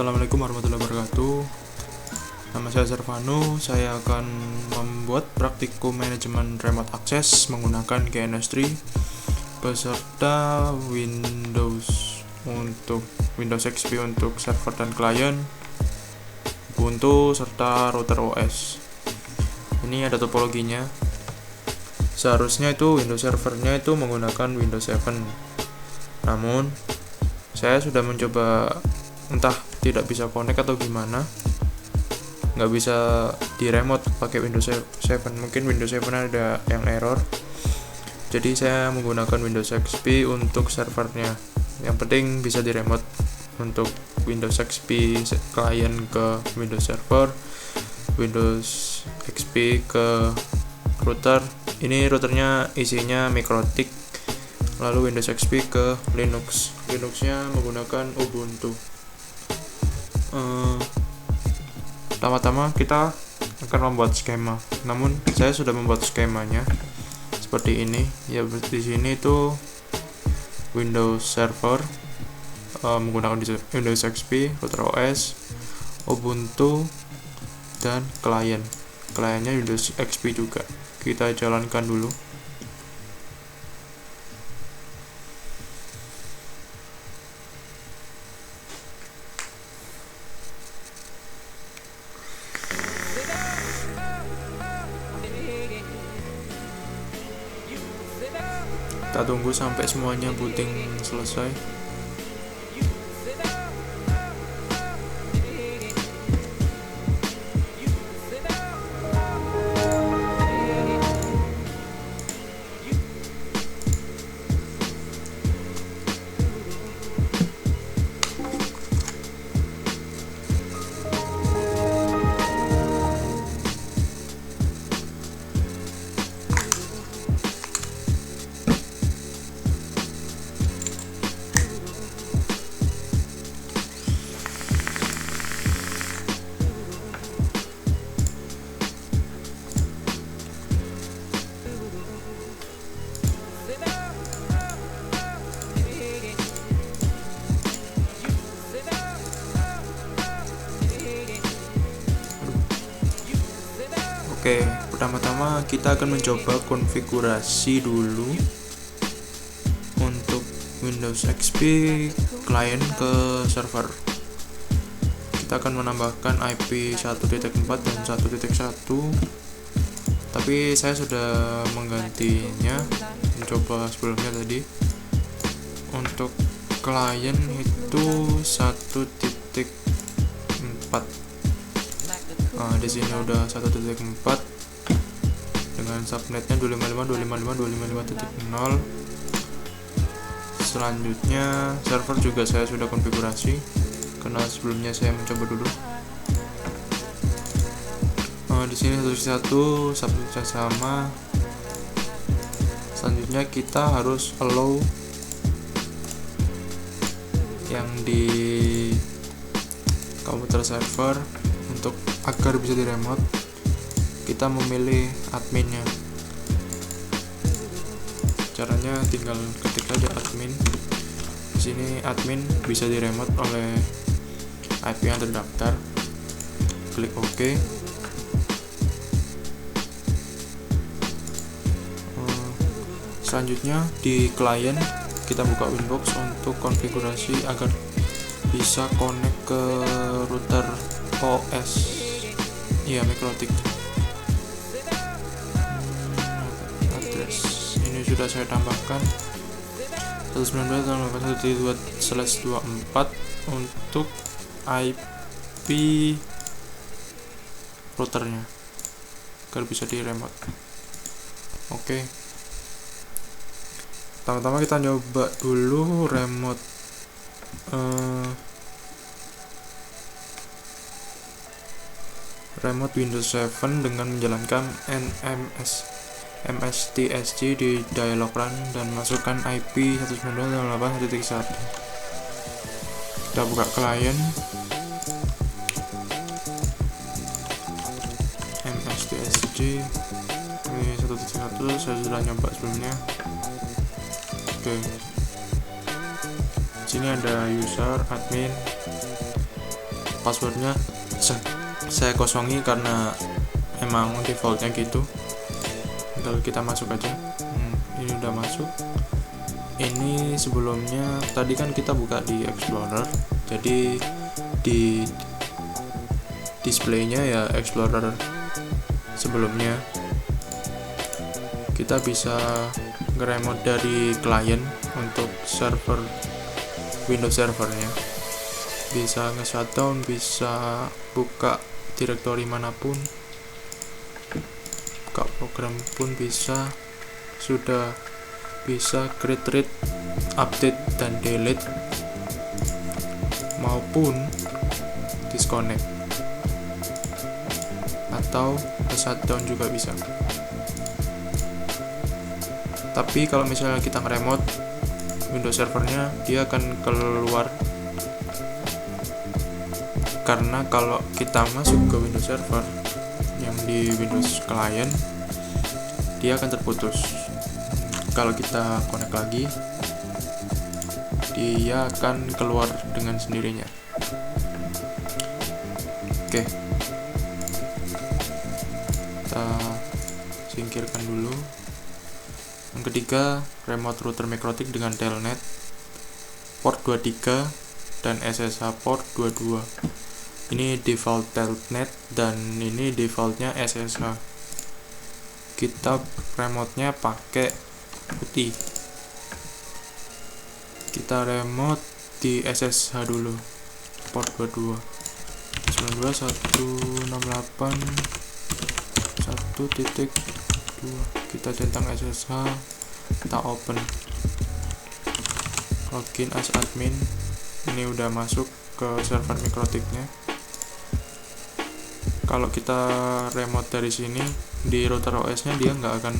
Assalamualaikum warahmatullahi wabarakatuh. Nama saya Servano. Saya akan membuat praktikum manajemen remote access menggunakan KNS3 beserta Windows XP untuk server dan klien, Ubuntu serta router OS. Ini ada topologinya. Seharusnya itu Windows servernya itu menggunakan Windows 7. Namun saya sudah mencoba, entah tidak bisa connect atau gimana, nggak bisa di remote pakai Windows 7. Mungkin Windows 7 ada yang error, jadi saya menggunakan Windows XP untuk servernya. Yang penting bisa di remote untuk Windows XP client ke Windows Server, Windows XP ke router. Ini routernya isinya Mikrotik, lalu Windows XP ke Linuxnya menggunakan Ubuntu. Pertama-tama kita akan membuat skema. Namun saya sudah membuat skemanya seperti ini. Ya, di sini itu Windows Server menggunakan Windows XP, router OS, Ubuntu, dan kliennya Windows XP juga. Kita jalankan dulu. Kita tunggu sampai semuanya booting selesai. Oke, pertama-tama kita akan mencoba konfigurasi dulu untuk Windows XP client ke server. Kita akan menambahkan IP 1.4 dan 1.1, tapi saya sudah menggantinya, mencoba sebelumnya tadi. Untuk client itu 1.4. Di sini udah 1.4 dengan subnetnya 255.255.255.0. Selanjutnya server juga saya sudah konfigurasi karena sebelumnya saya mencoba dulu. Di sini 1.1 subnetnya sama. Selanjutnya kita harus allow yang di komputer server. Untuk agar bisa di remote, kita memilih adminnya. Caranya tinggal ketik aja admin. Di sini admin bisa di remote oleh IP yang terdaftar. Klik OK. Selanjutnya di klien kita buka Winbox untuk konfigurasi agar bisa connect ke router OS, iya Mikrotik. Address ini sudah saya tambahkan 192.168.1.2/24 untuk IP routernya agar bisa di remote. Oke. Pertama-tama kita coba dulu remote Windows 7 dengan menjalankan mstsg di dialog run dan masukkan IP 192.168.1.1. Kita buka klien mstsg ini 1.1, saya sudah nyoba sebelumnya. Oke. Sini ada user, admin, passwordnya saya kosongi karena emang defaultnya gitu. Kalau kita masuk aja, ini udah masuk. Ini sebelumnya tadi kan kita buka di Explorer, jadi di displaynya ya Explorer sebelumnya. Kita bisa nge-remote dari klien untuk server Windows servernya, bisa nge-shutdown, bisa buka direktori manapun, buka program pun bisa, sudah bisa create, read, update dan delete maupun disconnect atau shutdown juga bisa. Tapi kalau misalnya kita nge-remote Windows servernya, dia akan keluar, karena kalau kita masuk ke Windows server yang di Windows client, dia akan terputus. Kalau kita connect lagi, dia akan keluar dengan sendirinya. Oke, kita singkirkan dulu. Yang ketiga, remote router Mikrotik dengan telnet port 23 dan SSH port 22. Ini default telnet dan ini defaultnya SSH. Kita remote-nya pakai putih. Kita remote di SSH dulu, port 22 92.168.1.2. kita centang SSH, kita open, login as admin. Ini udah masuk ke server Mikrotiknya. Kalau kita remote dari sini di router OS nya, dia nggak akan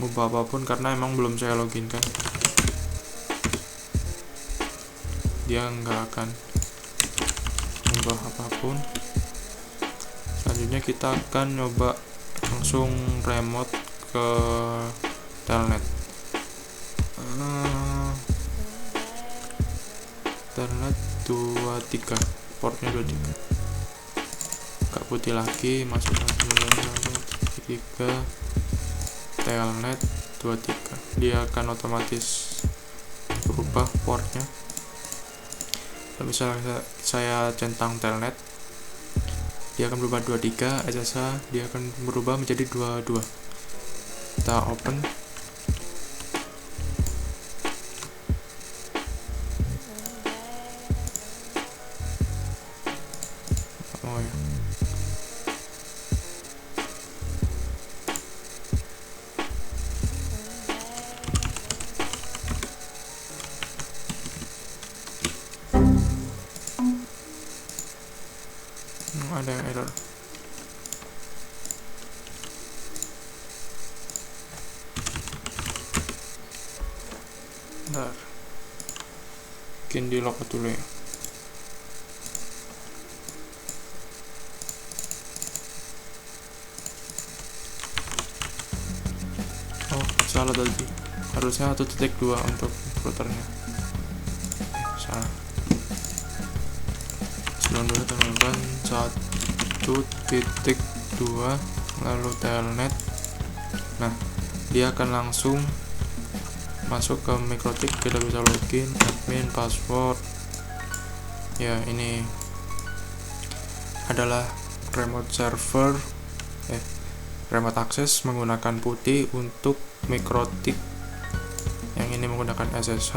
ngubah apapun karena emang belum saya login kan, dia nggak akan ngubah apapun. Selanjutnya kita akan nyoba langsung remote ke telnet. Telnet 23, portnya 23, gak putih lagi, masuk lagi 3 telnet 23. Dia akan otomatis berubah portnya. Kalau misalnya saya centang telnet, dia akan berubah 23, SSH dia akan berubah menjadi 22. Kita open. Oh ya. Ada yang error. Bentar, mungkin di lock dulu ya. Oh, salah tadi, harusnya 1.2 untuk routernya. Salah. 1.2 lalu telnet. Nah, dia akan langsung masuk ke Mikrotik. Kita bisa login, admin, password. Ya, ini adalah remote server, remote access menggunakan putih untuk Mikrotik. Yang ini menggunakan SSH,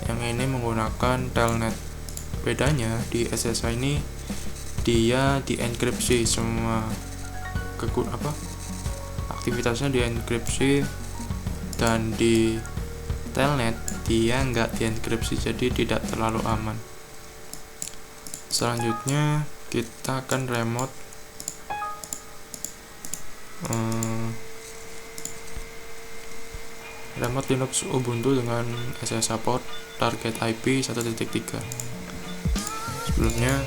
yang ini menggunakan telnet. Bedanya di SSH ini dia dienkripsi, semua aktivitasnya dienkripsi, dan di telnet dia nggak dienkripsi, jadi tidak terlalu aman. Selanjutnya kita akan remote Linux Ubuntu dengan SSH port target IP 1.3. Sebelumnya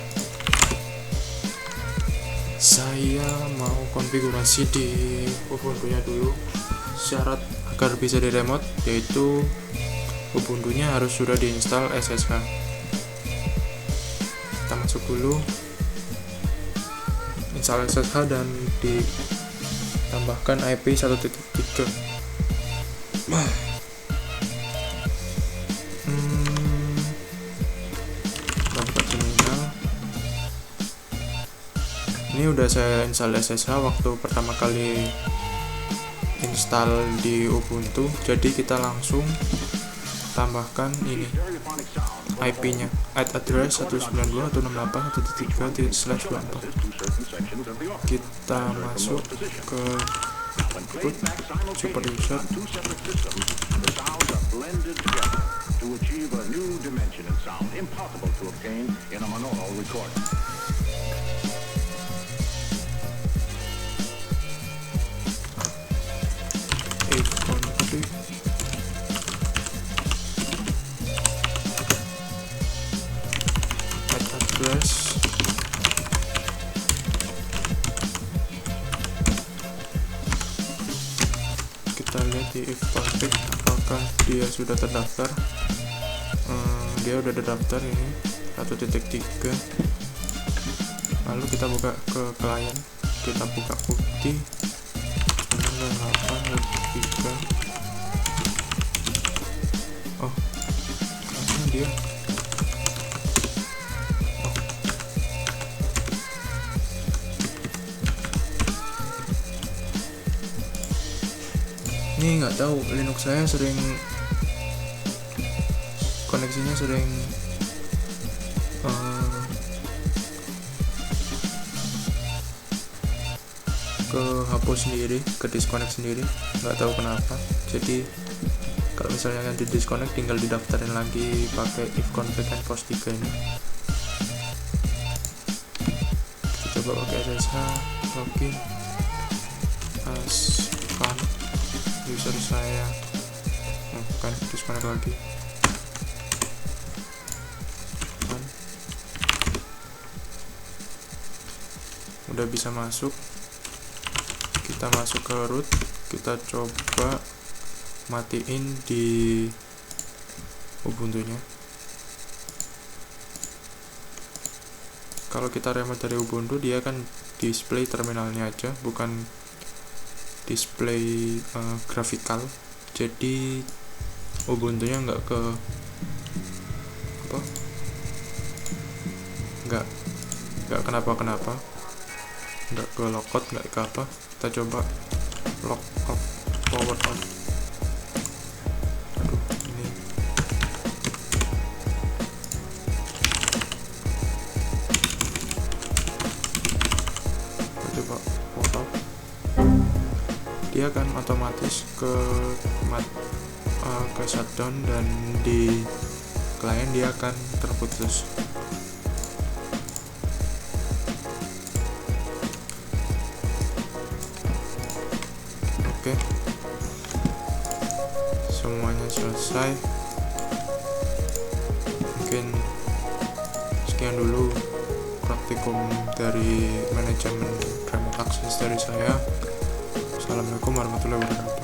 saya mau konfigurasi di Ubuntu-nya dulu. Syarat agar bisa di remote yaitu Ubuntu-nya harus sudah diinstal SSH. Kita masuk dulu, install SSH dan ditambahkan IP 1.3. Buka terminal. Ini udah saya install SSH waktu pertama kali install di Ubuntu, jadi kita langsung tambahkan ini IP-nya, address 192.168.1.3/24. Kita masuk ke root super user. Config address kita lihat di if config apakah dia sudah terdaftar. Dia udah terdaftar ini 1.3. lalu kita buka ke klien, kita buka bukti 98.3. oh karena dia ini nggak tahu, Linux saya sering koneksinya sering kehapus sendiri, ke disconnect sendiri, nggak tahu kenapa. Jadi kalau misalnya yang di disconnect tinggal didaftarin lagi pakai if config and post 3 ini. Kita coba pakai SSH, login as fan user saya, bukan disconnect lagi. Udah bisa masuk, kita masuk ke root, kita coba matiin di Ubuntu-nya. Kalau kita remote dari Ubuntu, dia akan display terminalnya aja, bukan display grafikal. Jadi Ubuntu-nya nggak ke nggak kenapa-kenapa, nggak ke logout, nggak ke apa. Kita coba log off power on. Aduh, ini kita coba power off. Dia akan otomatis ke shutdown dan di klien dia akan terputus. Oke, semuanya selesai. Mungkin sekian dulu praktikum dari manajemen remote access dari saya. Assalamualaikum warahmatullahi wabarakatuh.